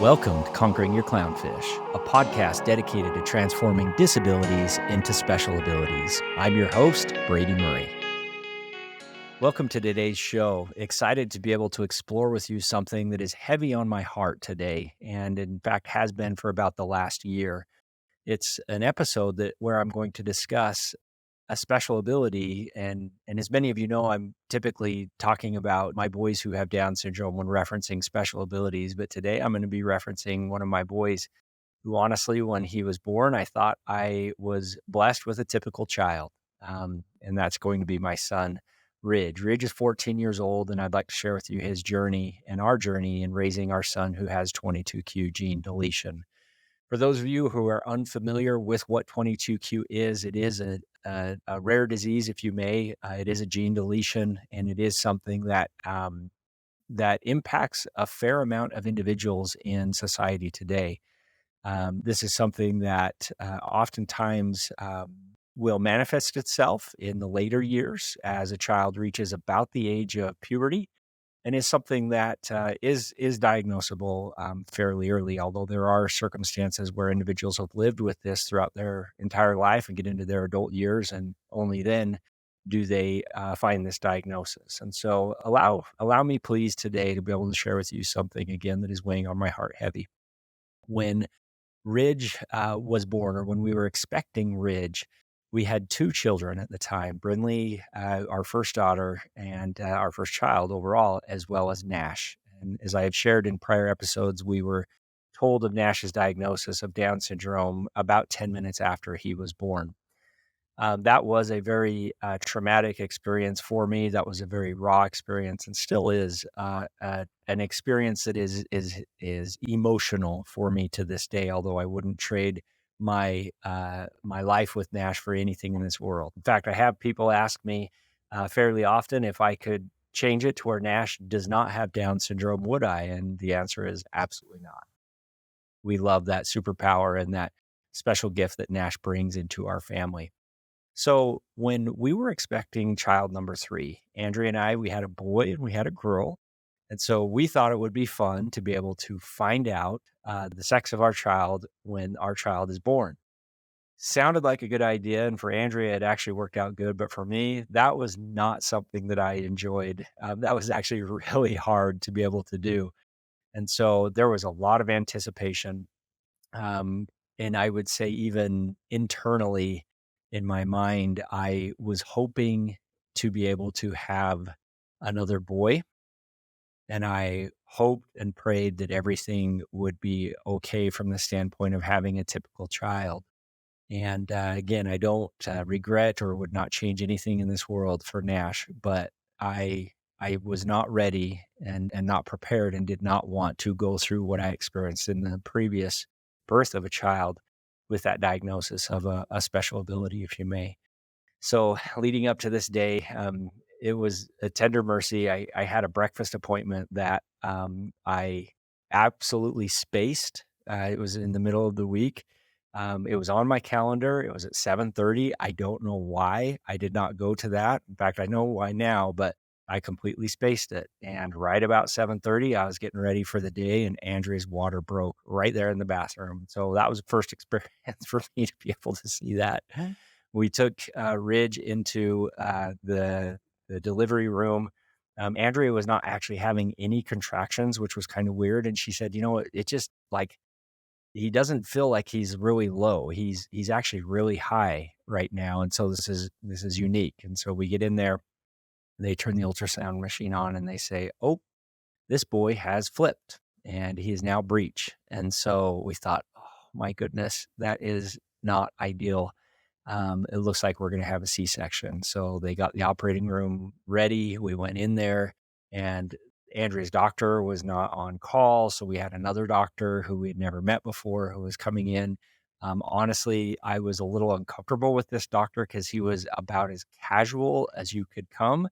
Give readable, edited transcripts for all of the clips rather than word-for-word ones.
Welcome to Conquering Your Clownfish, a podcast dedicated to transforming disabilities into special abilities. I'm your host, Brady Murray. Welcome to today's show. Excited to be able to explore with you something that is heavy on my heart today, and in fact has been for about the last year. It's an episode where I'm going to discuss a special ability. And as many of you know, I'm typically talking about my boys who have Down syndrome when referencing special abilities. But today I'm going to be referencing one of my boys who honestly, when he was born, I thought I was blessed with a typical child. And that's going to be my son, Ridge. Ridge is 14 years old, and I'd like to share with you his journey and our journey in raising our son who has 22q gene deletion. For those of you who are unfamiliar with what 22q is, it is a rare disease, if you may. It is a gene deletion, and it is something that that impacts a fair amount of individuals in society today. This is something that oftentimes will manifest itself in the later years as a child reaches about the age of puberty, and is something that is diagnosable fairly early, although there are circumstances where individuals have lived with this throughout their entire life and get into their adult years, and only then do they find this diagnosis. And so allow me, please, today to be able to share with you something, again, that is weighing on my heart heavy. When Ridge was born, or when we were expecting Ridge, we had two children at the time, Brinley, our first daughter, and our first child overall, as well as Nash. And as I have shared in prior episodes, we were told of Nash's diagnosis of Down syndrome about 10 minutes after he was born. That was a very traumatic experience for me. That was a very raw experience, and still is an experience that is emotional for me to this day. Although I wouldn't trade my my life with Nash for anything in this world. In fact, I have people ask me fairly often if I could change it to where Nash does not have Down syndrome, would I? And the answer is absolutely not. We love that superpower and that special gift that Nash brings into our family. So when we were expecting child number 3, Andrea and I, we had a boy and we had a girl. And so we thought it would be fun to be able to find out the sex of our child when our child is born. Sounded like a good idea. And for Andrea, it actually worked out good. But for me, that was not something that I enjoyed. That was actually really hard to be able to do. And so there was a lot of anticipation. And I would say even internally in my mind, I was hoping to be able to have another boy. And I hoped and prayed that everything would be okay from the standpoint of having a typical child. And again, I don't regret or would not change anything in this world for Nash, but I was not ready and not prepared, and did not want to go through what I experienced in the previous birth of a child with that diagnosis of a special ability, if you may. So leading up to this day, it was a tender mercy. I had a breakfast appointment that I absolutely spaced. It was in the middle of the week. It was on my calendar. It was at 7:30. I don't know why I did not go to that. In fact, I know why now, but I completely spaced it. And right about 7:30, I was getting ready for the day, and Andrea's water broke right there in the bathroom. So that was the first experience for me to be able to see that. We took Ridge into the delivery room. Andrea was not actually having any contractions, which was kind of weird. And she said, it just like, he doesn't feel like he's really low. He's actually really high right now. And so this is unique. And so we get in there, they turn the ultrasound machine on, and they say, "Oh, this boy has flipped and he is now breech." And so we thought, oh my goodness, that is not ideal. It looks like we're going to have a C-section. So they got the operating room ready. We went in there, and Andrea's doctor was not on call. So we had another doctor who we had never met before who was coming in. Honestly, I was a little uncomfortable with this doctor because he was about as casual as you could come.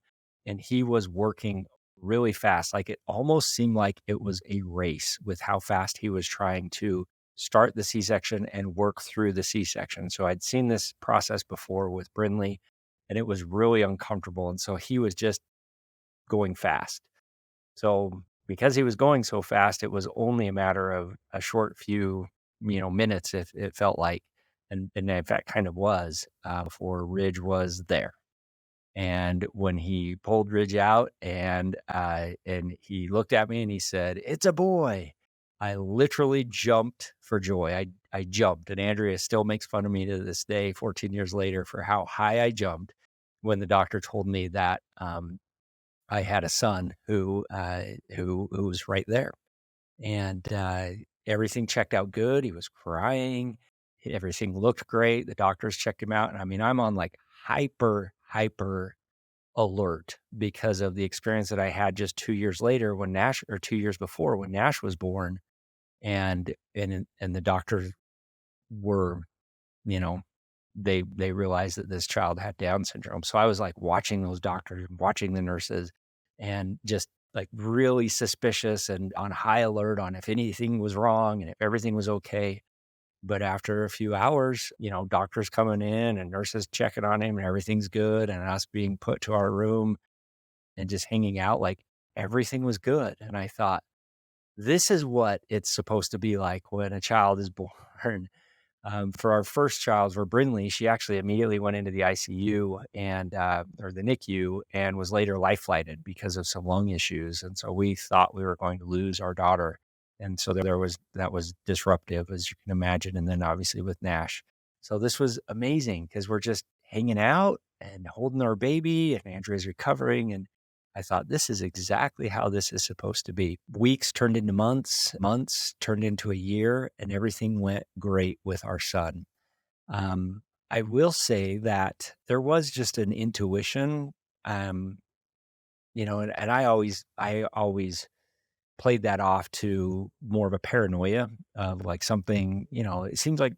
And he was working really fast. Like, it almost seemed like it was a race with how fast he was trying to start the C-section and work through the C-section. So I'd seen this process before with Brinley, and it was really uncomfortable. And so he was just going fast. So because he was going so fast, it was only a matter of a short few, minutes, if it felt like, and in fact kind of was, before Ridge was there. And when he pulled Ridge out and he looked at me and he said, "It's a boy," I literally jumped for joy. I jumped, and Andrea still makes fun of me to this day, 14 years later, for how high I jumped when the doctor told me that I had a son who was right there, and everything checked out good. He was crying. Everything looked great. The doctors checked him out, and I mean, I'm on like hyper alert because of the experience that I had just 2 years later when Nash, or 2 years before when Nash was born, and the doctors were, you know, they realized that this child had Down syndrome. So I was like watching those doctors, watching the nurses, and just like really suspicious and on high alert on if anything was wrong and if everything was okay. But after a few hours, doctors coming in and nurses checking on him and everything's good, and us being put to our room and just hanging out, like everything was good. And I thought, this is what it's supposed to be like when a child is born. For our first child, for Brinley, she actually immediately went into the ICU or the NICU, and was later life flighted because of some lung issues. And so we thought we were going to lose our daughter. And so that was disruptive, as you can imagine. And then obviously with Nash. So this was amazing because we're just hanging out and holding our baby, and Andrea's recovering. And I thought, this is exactly how this is supposed to be. Weeks turned into months, months turned into a year, and everything went great with our son. I will say that there was just an intuition, and I always played that off to more of a paranoia of like something, it seems like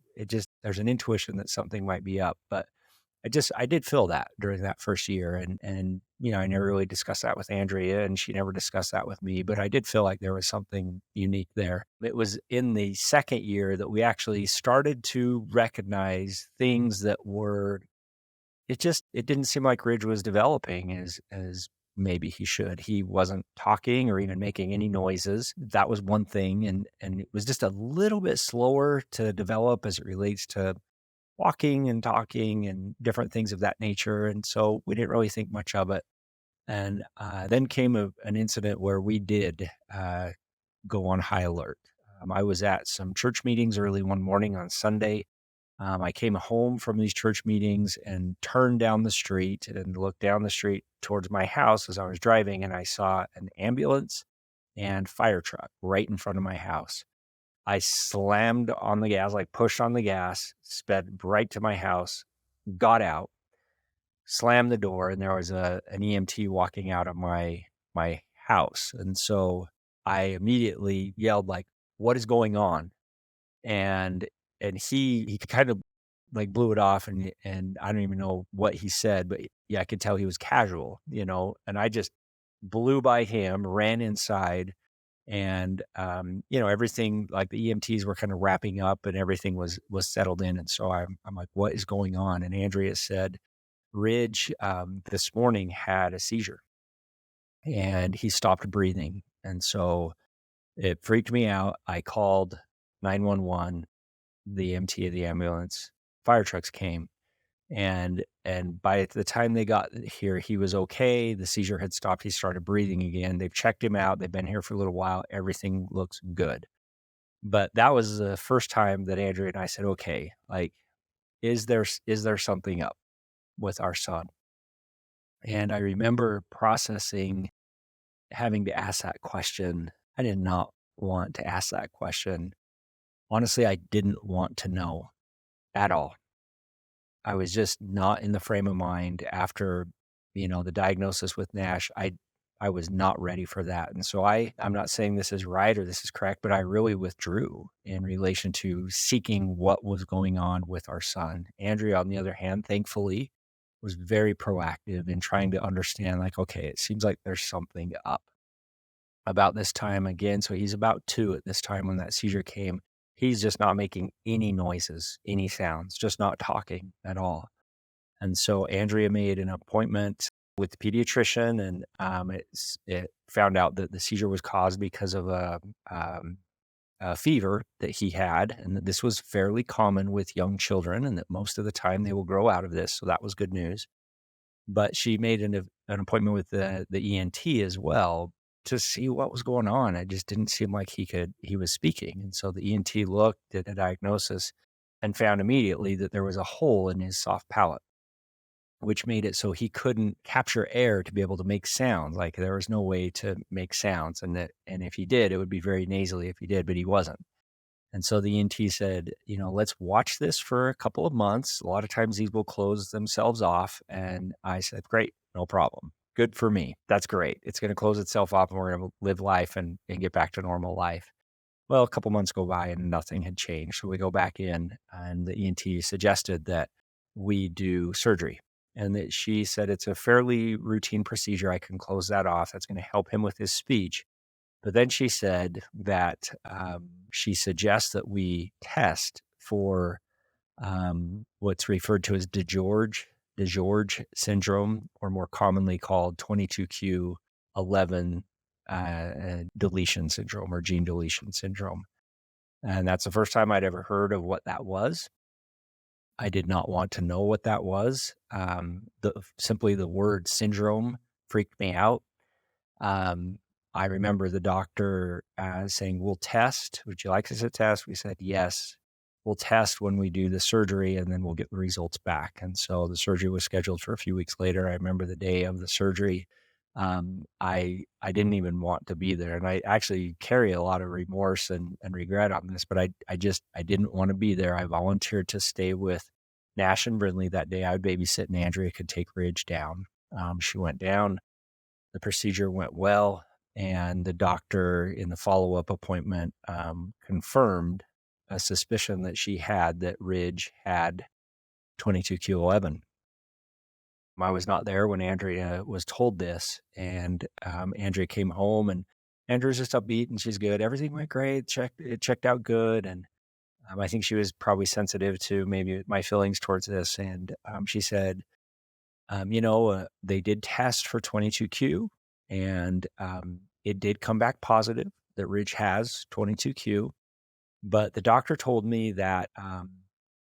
there's an intuition that something might be up, but I did feel that during that first year, and I never really discussed that with Andrea, and she never discussed that with me, but I did feel like there was something unique there. It was in the second year that we actually started to recognize things that were, it didn't seem like Ridge was developing as maybe he should. He wasn't talking or even making any noises. That was one thing, and it was just a little bit slower to develop as it relates to walking and talking and different things of that nature. And so we didn't really think much of it. And then came an incident where we did go on high alert. I was at some church meetings early one morning on Sunday. I came home from these church meetings and turned down the street and looked down the street towards my house as I was driving, and I saw an ambulance and fire truck right in front of my house. I slammed on the gas, like pushed on the gas, sped right to my house, got out, slammed the door, and there was an EMT walking out of my house. And so I immediately yelled, like, "What is going on?" And he kind of like blew it off, and I don't even know what he said, but yeah, I could tell he was casual, and I just blew by him, ran inside, and everything, like the EMTs were kind of wrapping up and everything was settled in. And so I'm like, what is going on? And Andrea said, Ridge this morning had a seizure and he stopped breathing. And so it freaked me out. I called 911, the EMT of the ambulance, fire trucks came. And by the time they got here, he was okay. The seizure had stopped. He started breathing again. They've checked him out. They've been here for a little while. Everything looks good. But that was the first time that Andrea and I said, okay, like, is there something up with our son? And I remember processing having to ask that question. I did not want to ask that question. Honestly, I didn't want to know at all. I was just not in the frame of mind after, the diagnosis with Nash. I was not ready for that. And so I'm not saying this is right or this is correct, but I really withdrew in relation to seeking what was going on with our son. Andrea, on the other hand, thankfully, was very proactive in trying to understand, like, okay, it seems like there's something up. About this time again, so he's about 2 at this time when that seizure came. He's just not making any noises, any sounds, just not talking at all. And so Andrea made an appointment with the pediatrician, and it found out that the seizure was caused because of a fever that he had, and that this was fairly common with young children, and that most of the time they will grow out of this. So that was good news. But she made an appointment with the ENT as well to see what was going on. It just didn't seem like he was speaking. And so the ENT looked at a diagnosis and found immediately that there was a hole in his soft palate, which made it so he couldn't capture air to be able to make sounds. Like there was no way to make sounds. And if he did, it would be very nasally if he did, but he wasn't. And so the ENT said, let's watch this for a couple of months. A lot of times these will close themselves off. And I said, great, no problem. Good for me. That's great. It's going to close itself off and we're going to live life and get back to normal life. Well, a couple months go by and nothing had changed. So we go back in and the ENT suggested that we do surgery. And that she said it's a fairly routine procedure. I can close that off. That's going to help him with his speech. But then she said that she suggests that we test for what's referred to as DeGeorge syndrome, or more commonly called 22q11 deletion syndrome, or gene deletion syndrome. And that's the first time I'd ever heard of what that was. I did not want to know what that was. Simply the word syndrome freaked me out. I remember the doctor saying, we'll test. Would you like us to test? We said, yes, we'll test when we do the surgery and then we'll get the results back. And so the surgery was scheduled for a few weeks later. I remember the day of the surgery. I didn't even want to be there. And I actually carry a lot of remorse and regret on this, but I didn't want to be there. I volunteered to stay with Nash and Brindley that day. I would babysit and Andrea could take Ridge down. She went down. The procedure went well. And the doctor in the follow-up appointment confirmed a suspicion that she had that Ridge had 22q11. I was not there when Andrea was told this, and Andrea came home, and Andrea's just upbeat and she's good. Everything went great. It checked out good, and I think she was probably sensitive to maybe my feelings towards this. And she said, they did test for 22q, and it did come back positive that Ridge has 22q. But the doctor told me that,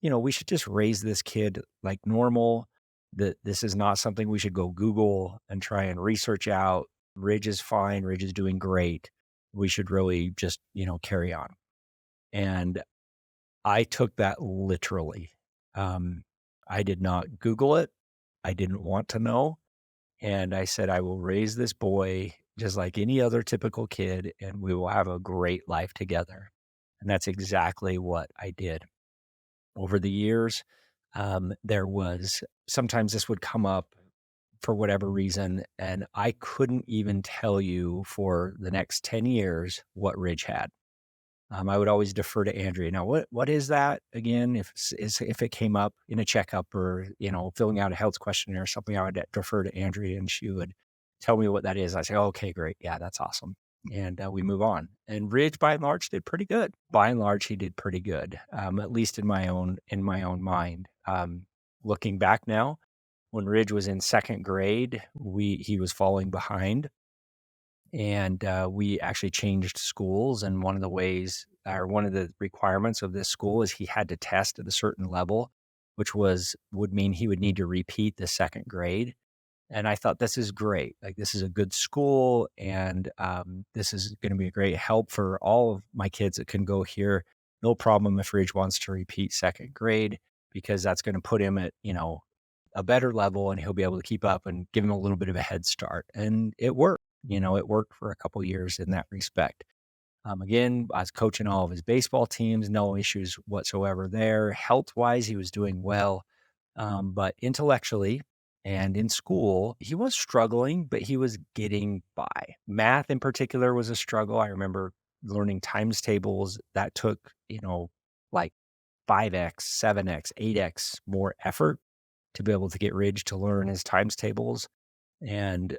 we should just raise this kid like normal, that this is not something we should go Google and try and research out. Ridge is fine. Ridge is doing great. We should really just, carry on. And I took that literally. I did not Google it. I didn't want to know. And I said, I will raise this boy just like any other typical kid, and we will have a great life together. And that's exactly what I did. Over the years, sometimes this would come up for whatever reason, and I couldn't even tell you for the next 10 years what Ridge had. I would always defer to Andrea. Now, what is that again? If it came up in a checkup or, filling out a health questionnaire or something, I would defer to Andrea and she would tell me what that is. I say, oh, okay, great. Yeah, that's awesome. And we move on. And Ridge, by and large, did pretty good. By and large, he did pretty good, at least in my own mind. Looking back now, when Ridge was in second grade, he was falling behind. And we actually changed schools. And one of the requirements of this school is he had to test at a certain level, which would mean he would need to repeat the second grade. And I thought, this is great. Like, this is a good school. And this is going to be a great help for all of my kids that can go here. No problem if Ridge wants to repeat second grade, because that's going to put him at, a better level, and he'll be able to keep up and give him a little bit of a head start. And it worked. It worked for a couple of years in that respect. Again, I was coaching all of his baseball teams, no issues whatsoever there. Health-wise, he was doing well. But intellectually and in school, he was struggling, but he was getting by. Math in particular was a struggle. I remember learning times tables that took, like 5x, 7x, 8x more effort to be able to get Ridge to learn his times tables. And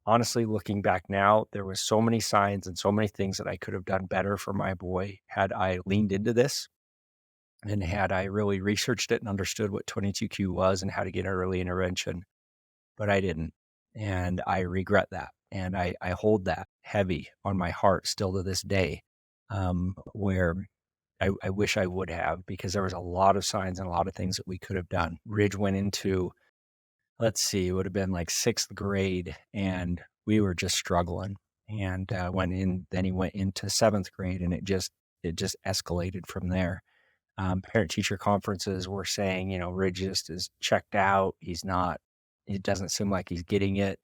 honestly, looking back now, there was so many signs and so many things that I could have done better for my boy had I leaned into this and had I really researched it and understood what 22q was and how to get early intervention. But I didn't. And I regret that. And I hold that heavy on my heart still to this day, where I wish I would have, because there was a lot of signs and a lot of things that we could have done. Ridge went into, let's see, it would have been like sixth grade, and we were just struggling. And then he went into seventh grade, and it just escalated from there. Parent teacher conferences were saying, Ridge just is checked out. It doesn't seem like he's getting it.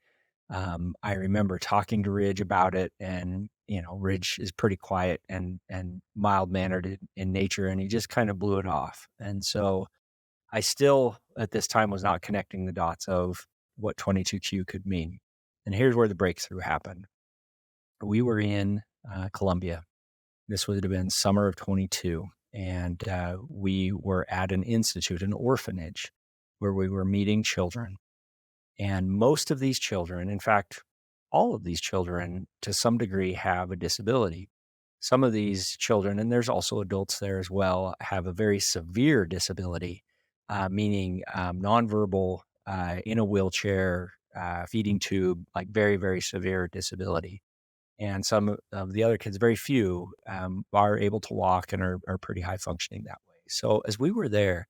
I remember talking to Ridge about it, and Ridge is pretty quiet and mild mannered in nature, and he just kind of blew it off. And so I still at this time was not connecting the dots of what 22Q could mean. And here's where the breakthrough happened. We were in Colombia. This would have been summer of 22. And we were at an institute, an orphanage, where we were meeting children. And most of these children, in fact, all of these children to some degree have a disability. Some of these children, and there's also adults there as well, have a very severe disability, meaning nonverbal, in a wheelchair, feeding tube, like very, very severe disability. And some of the other kids, very few, are able to walk and are pretty high functioning that way. So as we were there,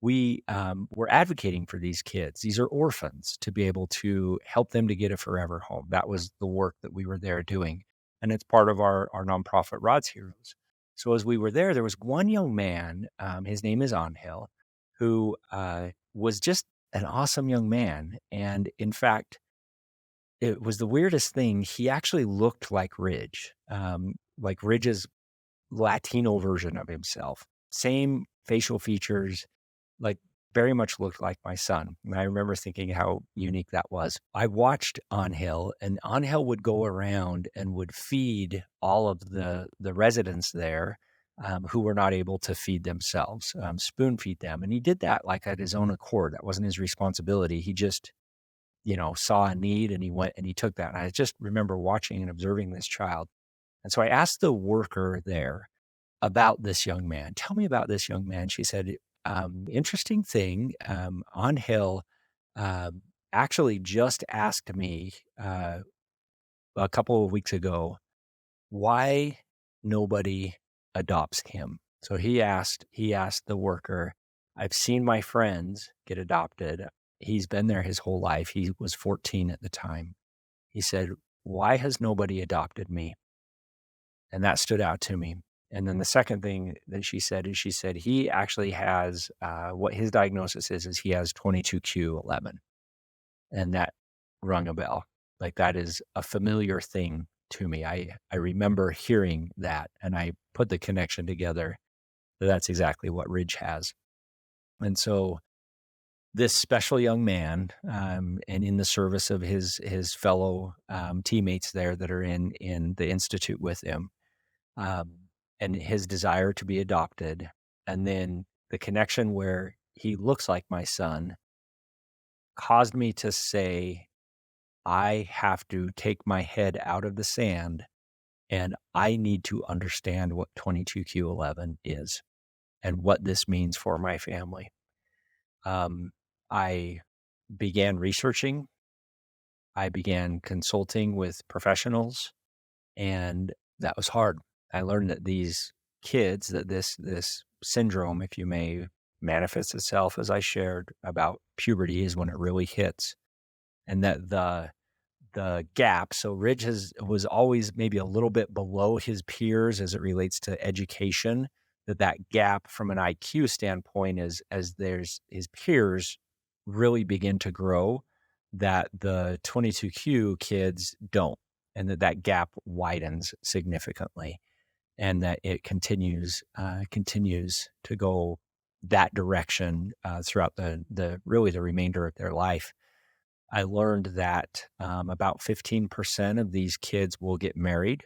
we were advocating for these kids. These are orphans, to be able to help them to get a forever home. That was the work that we were there doing. And it's part of our nonprofit Rod's Heroes. So as we were there was one young man, his name is Angel, who was just an awesome young man. And in fact, it was the weirdest thing. He actually looked like Ridge's Latino version of himself. Same facial features, like very much looked like my son. And I remember thinking how unique that was. I watched Angel, and Angel would go around and would feed all of the residents there who were not able to feed themselves, spoon feed them. And he did that like at his own accord. That wasn't his responsibility. He just saw a need, and he went and he took that. And I just remember watching and observing this child. And so I asked the worker there about this young man. Tell me about this young man. She said, interesting thing, Angel actually just asked me a couple of weeks ago why nobody adopts him. So he asked the worker, I've seen my friends get adopted. He's been there his whole life. He was 14 at the time. He said, why has nobody adopted me? And that stood out to me. And then the second thing that she said he actually has, what his diagnosis is he has 22q11. And that rung a bell. Like, that is a familiar thing to me. I remember hearing that, and I put the connection together that that's exactly what Ridge has. And so this special young man, and in the service of his fellow teammates there that are in the institute with him, and his desire to be adopted, and then the connection where he looks like my son, caused me to say, I have to take my head out of the sand, and I need to understand what 22q11 is and what this means for my family. I began researching. I began consulting with professionals, and that was hard. I learned that these kids, that this syndrome, if you may, manifests itself, as I shared, about puberty is when it really hits, and that the gap. So Ridge was always maybe a little bit below his peers as it relates to education. That gap from an IQ standpoint is, as his peers really begin to grow, that the 22Q kids don't, and that gap widens significantly, and that it continues to go that direction throughout the remainder of their life. I learned that about 15% of these kids will get married.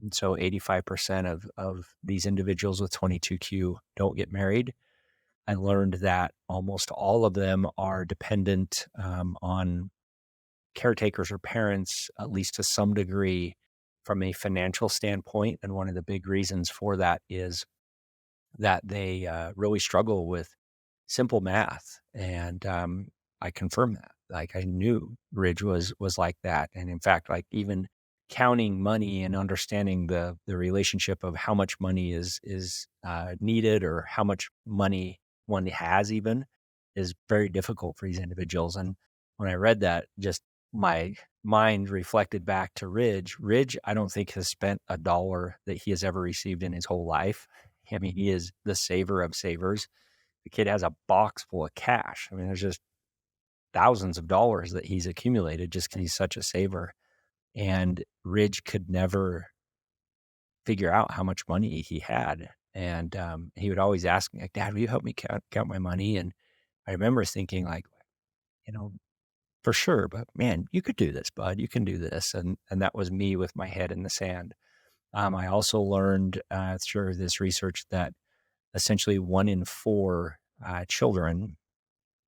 And so 85% of these individuals with 22Q don't get married. I learned that almost all of them are dependent on caretakers or parents, at least to some degree, from a financial standpoint. And one of the big reasons for that is that they really struggle with simple math. And I confirmed that. Like I knew Ridge was like that. And in fact, like even counting money and understanding the relationship of how much money is needed or how much money one has even is very difficult for these individuals. And when I read that, just my mind reflected back to Ridge. Ridge, I don't think has spent a dollar that he has ever received in his whole life. I mean, he is the saver of savers. The kid has a box full of cash. I mean, there's just thousands of dollars that he's accumulated just because he's such a saver. And Ridge could never figure out how much money he had. And he would always ask me, like, Dad, will you help me count my money? And I remember thinking, like, you know, for sure, but man, you could do this, bud. You can do this. And that was me with my head in the sand. I also learned through this research that essentially 1 in 4 children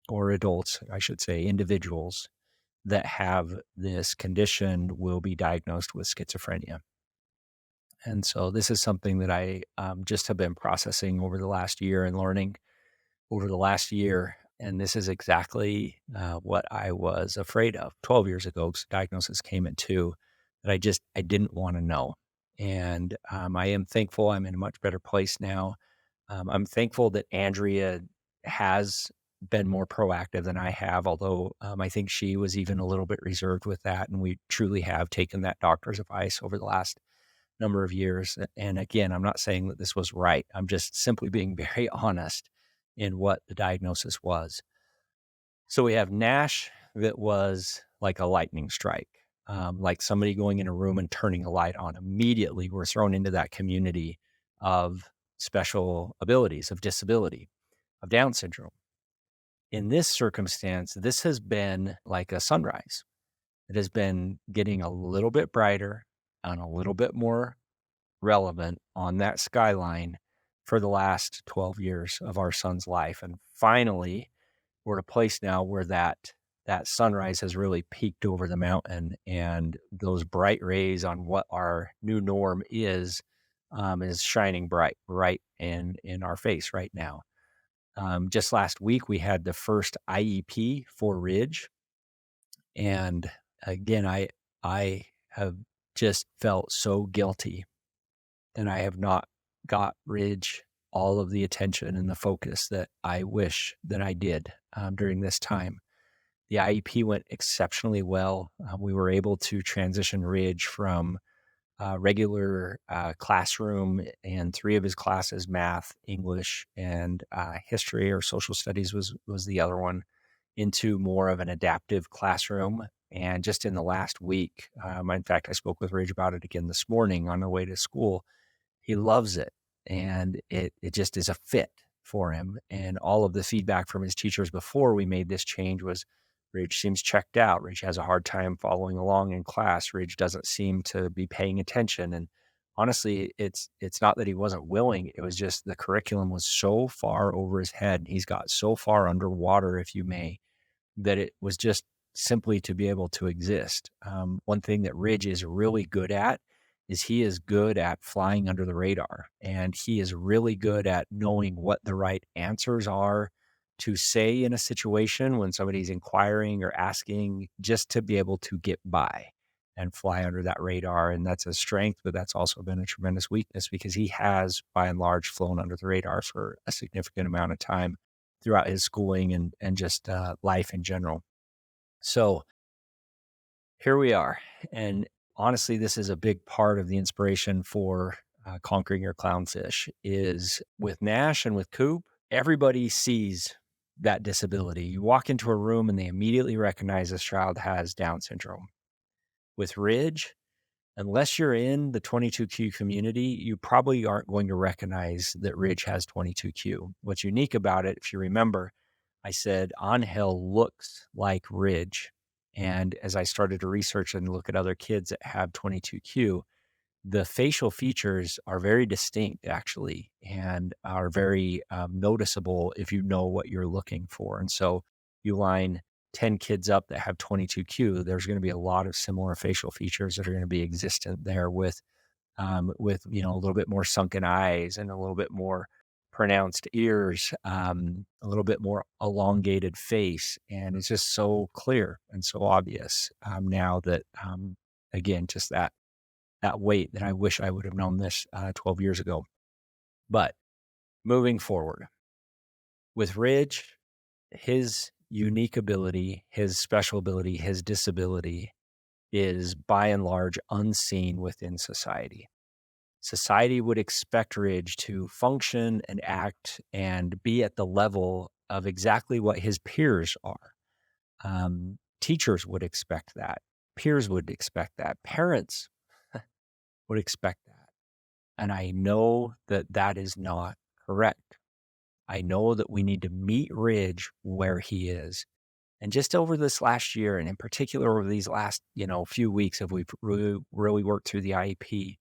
or adults, I should say, individuals that have this condition will be diagnosed with schizophrenia. And so this is something that I just have been processing over the last year and learning over the last year. And this is exactly what I was afraid of 12 years ago, because the diagnosis came at 2, that I didn't want to know. And I am thankful I'm in a much better place now. I'm thankful that Andrea has been more proactive than I have, although I think she was even a little bit reserved with that. And we truly have taken that doctor's advice over the last number of years. And again, I'm not saying that this was right. I'm just simply being very honest in what the diagnosis was. So we have NASH that was like a lightning strike, like somebody going in a room and turning a light on. Immediately, we're thrown into that community of special abilities, of disability, of Down syndrome. In this circumstance, this has been like a sunrise. It has been getting a little bit brighter and a little bit more relevant on that skyline for the last 12 years of our son's life. And finally, we're at a place now where that sunrise has really peaked over the mountain, and those bright rays on what our new norm is shining bright right in our face right now. Just last week, we had the first IEP for Ridge. And again, I have just felt so guilty that I have not got Ridge all of the attention and the focus that I wish that I did during this time. The IEP went exceptionally well. We were able to transition Ridge from regular classroom and 3 of his classes, math, English, and history or social studies was the other one, into more of an adaptive classroom. And just in the last week, in fact, I spoke with Ridge about it again this morning on the way to school. He loves it, and it just is a fit for him. And all of the feedback from his teachers before we made this change was, Ridge seems checked out. Ridge has a hard time following along in class. Ridge doesn't seem to be paying attention. And honestly, it's not that he wasn't willing. It was just the curriculum was so far over his head. He's got so far underwater, if you may, that it was just simply to be able to exist. One thing that Ridge is really good at is he is good at flying under the radar, and he is really good at knowing what the right answers are to say in a situation when somebody's inquiring or asking, just to be able to get by and fly under that radar. And that's a strength, but that's also been a tremendous weakness, because he has by and large flown under the radar for a significant amount of time throughout his schooling and just life in general. So here we are. And honestly, this is a big part of the inspiration for Conquering Your Clownfish is with Nash and with Coop. Everybody sees that disability. You walk into a room and they immediately recognize this child has Down syndrome. With Ridge, unless you're in the 22Q community, you probably aren't going to recognize that Ridge has 22Q. What's unique about it, if you remember, I said Angel looks like Ridge. And as I started to research and look at other kids that have 22Q, the facial features are very distinct, actually, and are very noticeable if you know what you're looking for. And so you line 10 kids up that have 22Q, there's going to be a lot of similar facial features that are going to be existent there with a little bit more sunken eyes and a little bit more pronounced ears, a little bit more elongated face. And it's just so clear and so obvious now that, again, just that weight that I wish I would have known this 12 years ago. But moving forward with Ridge, his unique ability, his special ability, his disability is by and large unseen within society. Society would expect Ridge to function and act and be at the level of exactly what his peers are. Teachers would expect that. Peers would expect that. Parents would expect that. And I know that that is not correct. I know that we need to meet Ridge where he is. And just over this last year, and in particular over these last, few weeks, as we've really worked through the IEP,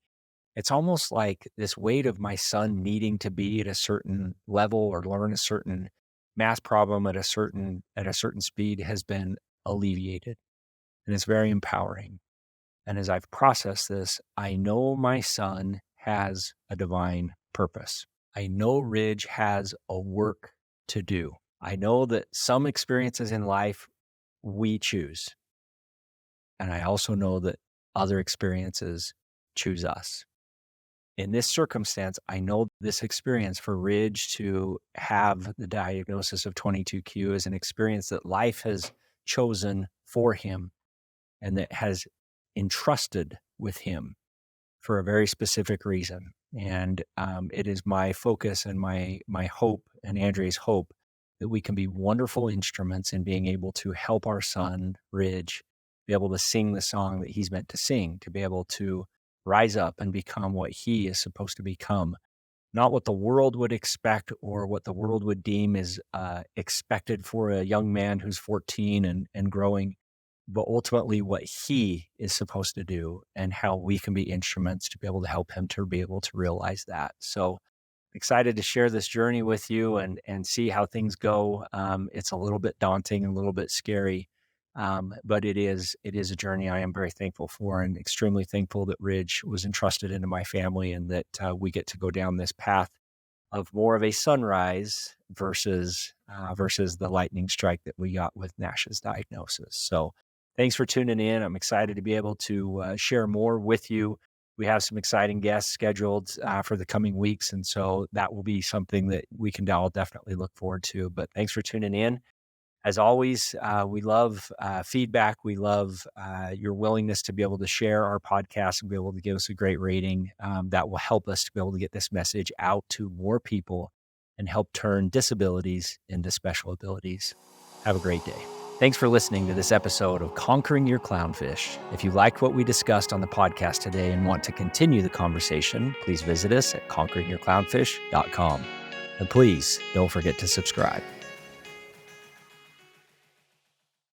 it's almost like this weight of my son needing to be at a certain level or learn a certain math problem at a certain speed has been alleviated. And it's very empowering. And as I've processed this, I know my son has a divine purpose. I know Ridge has a work to do. I know that some experiences in life we choose. And I also know that other experiences choose us. In this circumstance, I know this experience for Ridge to have the diagnosis of 22q is an experience that life has chosen for him and that has entrusted with him for a very specific reason. And it is my focus and my hope and Andre's hope that we can be wonderful instruments in being able to help our son, Ridge, be able to sing the song that he's meant to sing, to be able to rise up and become what he is supposed to become. Not what the world would expect or what the world would deem is expected for a young man who's 14 and growing, but ultimately what he is supposed to do and how we can be instruments to be able to help him to be able to realize that. So excited to share this journey with you and see how things go. It's a little bit daunting, a little bit scary, but it is a journey I am very thankful for and extremely thankful that Ridge was entrusted into my family and that we get to go down this path of more of a sunrise versus the lightning strike that we got with Nash's diagnosis. So thanks for tuning in. I'm excited to be able to share more with you. We have some exciting guests scheduled for the coming weeks, and so that will be something that we can all definitely look forward to. But thanks for tuning in. As always, we love feedback. We love your willingness to be able to share our podcast and be able to give us a great rating. That will help us to be able to get this message out to more people and help turn disabilities into special abilities. Have a great day. Thanks for listening to this episode of Conquering Your Clownfish. If you liked what we discussed on the podcast today and want to continue the conversation, please visit us at conqueringyourclownfish.com. And please don't forget to subscribe.